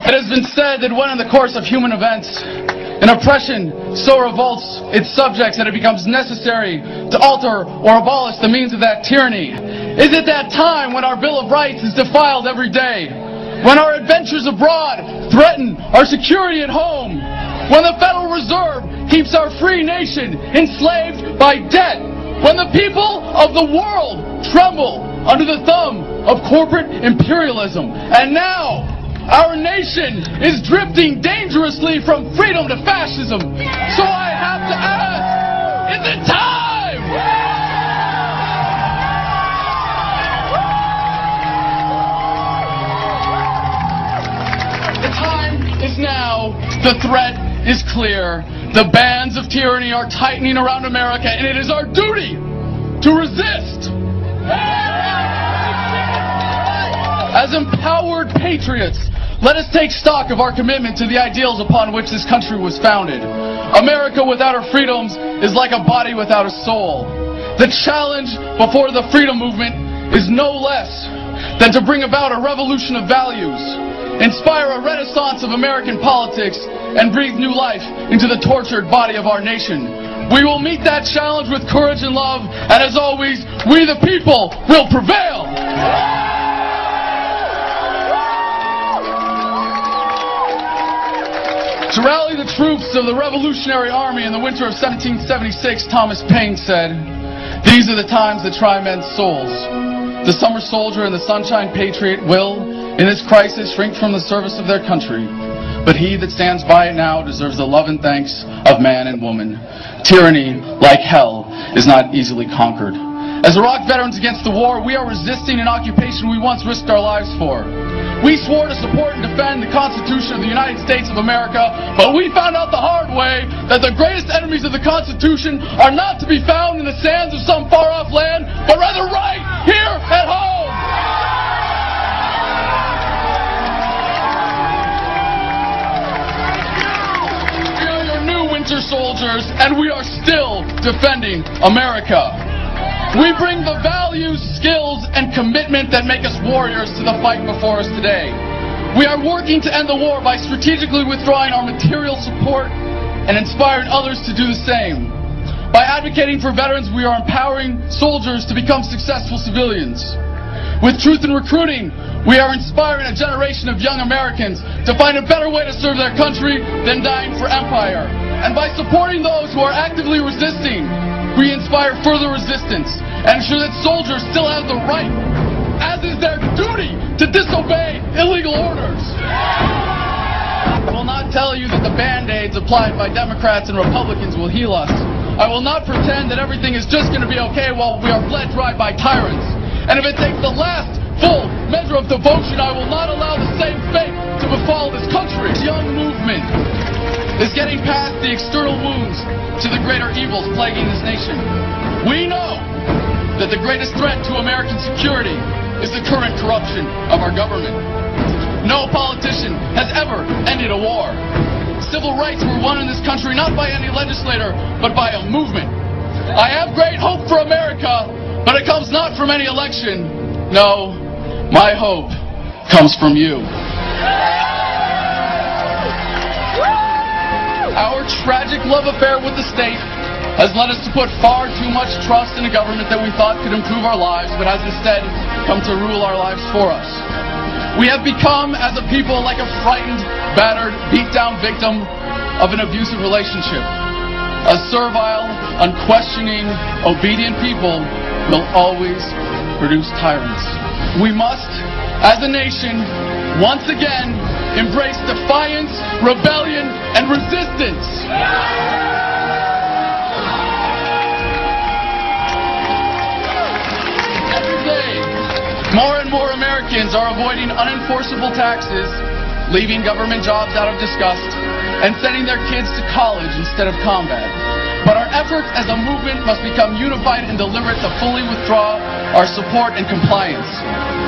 It has been said that when in the course of human events, an oppression so revolts its subjects that it becomes necessary to alter or abolish the means of that tyranny. Is it that time when our Bill of Rights is defiled every day? When our adventures abroad threaten our security at home? When the Federal Reserve keeps our free nation enslaved by debt? When the people of the world tremble under the thumb of corporate imperialism? And now, our nation is drifting dangerously from freedom to fascism. So I have to ask, is it time? The time is now. The threat is clear. The bands of tyranny are tightening around America, and it is our duty to resist. As empowered patriots, let us take stock of our commitment to the ideals upon which this country was founded. America without her freedoms is like a body without a soul. The challenge before the freedom movement is no less than to bring about a revolution of values, inspire a renaissance of American politics, and breathe new life into the tortured body of our nation. We will meet that challenge with courage and love, and as always, we the people will prevail! To rally the troops of the Revolutionary Army in the winter of 1776, Thomas Paine said, "These are the times that try men's souls. The summer soldier and the sunshine patriot will, in this crisis, shrink from the service of their country. But he that stands by it now deserves the love and thanks of man and woman. Tyranny, like hell, is not easily conquered." As Iraq veterans against the war, we are resisting an occupation we once risked our lives for. We swore to support and defend the Constitution of the United States of America, but we found out the hard way that the greatest enemies of the Constitution are not to be found in the sands of some far-off land, but rather right here at home! We are your new winter soldiers, and we are still defending America. We bring the values, skills, and commitment that make us warriors to the fight before us today. We are working to end the war by strategically withdrawing our material support and inspiring others to do the same. By advocating for veterans, we are empowering soldiers to become successful civilians. With Truth in Recruiting, we are inspiring a generation of young Americans to find a better way to serve their country than dying for empire. And by supporting those who are actively resisting, we inspire further resistance and ensure that soldiers still have the right, as is their duty, to disobey illegal orders. I will not tell you that the Band-Aids applied by Democrats and Republicans will heal us. I will not pretend that everything is just going to be okay while we are bled dry by tyrants. And if it takes the last full measure of devotion, I will not allow the same fate to befall this country. This young movement is getting past the external wounds to the greater evils plaguing this nation. We know that the greatest threat to American security is the current corruption of our government. No politician has ever ended a war. Civil rights were won in this country not by any legislator, but by a movement. I have great hope for America, but it comes not from any election. No, my hope comes from you. Our tragic love affair with the state has led us to put far too much trust in a government that we thought could improve our lives, but has instead come to rule our lives for us. We have become, as a people, like a frightened, battered, beat-down victim of an abusive relationship. A servile, unquestioning, obedient people will always produce tyrants. We must, as a nation, once again, embrace defiance, rebellion, and resistance. Every day, more and more Americans are avoiding unenforceable taxes, leaving government jobs out of disgust, and sending their kids to college instead of combat. But our efforts as a movement must become unified and deliberate to fully withdraw our support and compliance.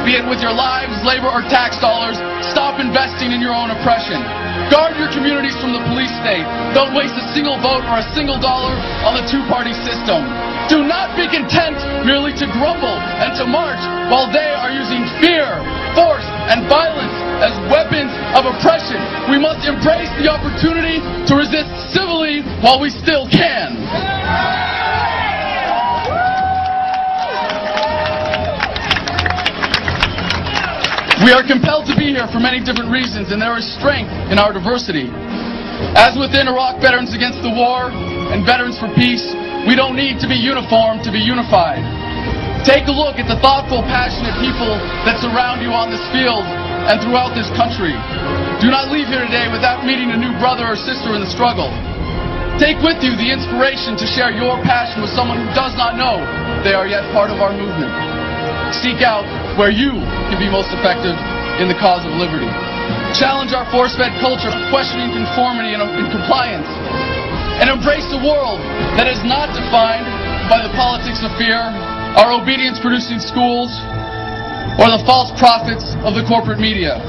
Be it with your lives, labor, or tax dollars, stop investing in your own oppression. Guard your communities from the police state. Don't waste a single vote or a single dollar on the two-party system. Do not be content merely to grumble and to march while they are using fear, force, and violence as weapons of oppression. We must embrace the opportunity to resist civilly while we still can. We are compelled to be here for many different reasons, and there is strength in our diversity. As within Iraq Veterans Against the War and Veterans for Peace, we don't need to be uniform to be unified. Take a look at the thoughtful, passionate people that surround you on this field and throughout this country. Do not leave here today without meeting a new brother or sister in the struggle. Take with you the inspiration to share your passion with someone who does not know they are yet part of our movement. Seek out where you can be most effective in the cause of liberty. Challenge our force-fed culture of questioning conformity and compliance. And embrace a world that is not defined by the politics of fear, our obedience-producing schools, or the false prophets of the corporate media.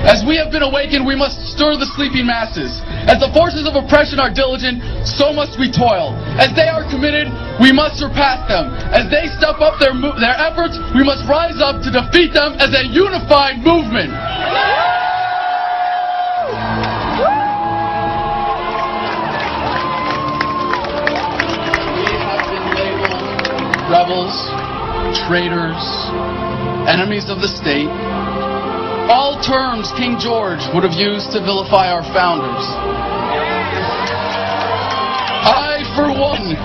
As we have been awakened, we must stir the sleeping masses. As the forces of oppression are diligent, so must we toil. As they are committed, we must surpass them. As they step up their efforts, we must rise up to defeat them as a unified movement. We have been labeled rebels, traitors, enemies of the state. All terms King George would have used to vilify our founders. I, for one,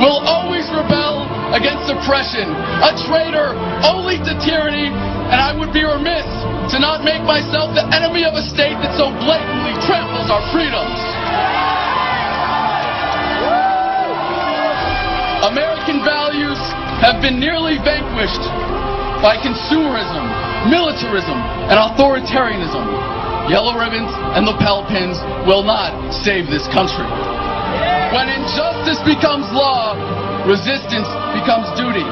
will always rebel against oppression, a traitor only to tyranny, and I would be remiss to not make myself the enemy of a state that so blatantly tramples our freedoms. American values have been nearly vanquished by consumerism, militarism, and authoritarianism. Yellow ribbons and lapel pins will not save this country. When injustice becomes law, resistance becomes duty.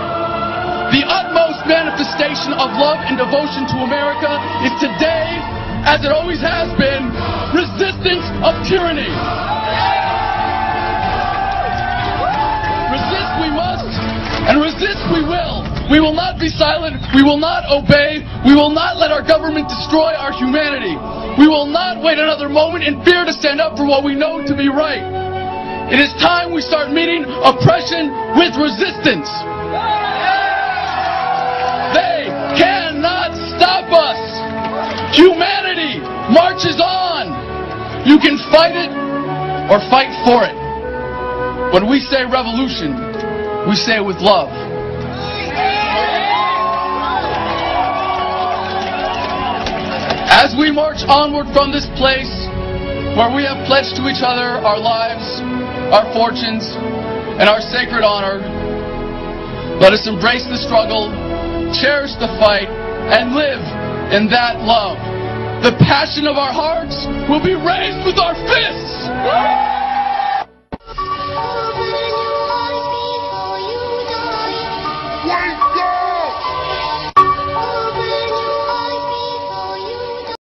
The utmost manifestation of love and devotion to America is today, as it always has been, resistance of tyranny. Resist we must, and resist we will. We will not be silent. We will not obey. We will not let our government destroy our humanity. We will not wait another moment in fear to stand up for what we know to be right. It is time we start meeting oppression with resistance. They cannot stop us. Humanity marches on. You can fight it or fight for it. When we say revolution, we say it with love. As we march onward from this place where we have pledged to each other our lives, our fortunes, and our sacred honor, let us embrace the struggle, cherish the fight, and live in that love. The passion of our hearts will be raised with our fists.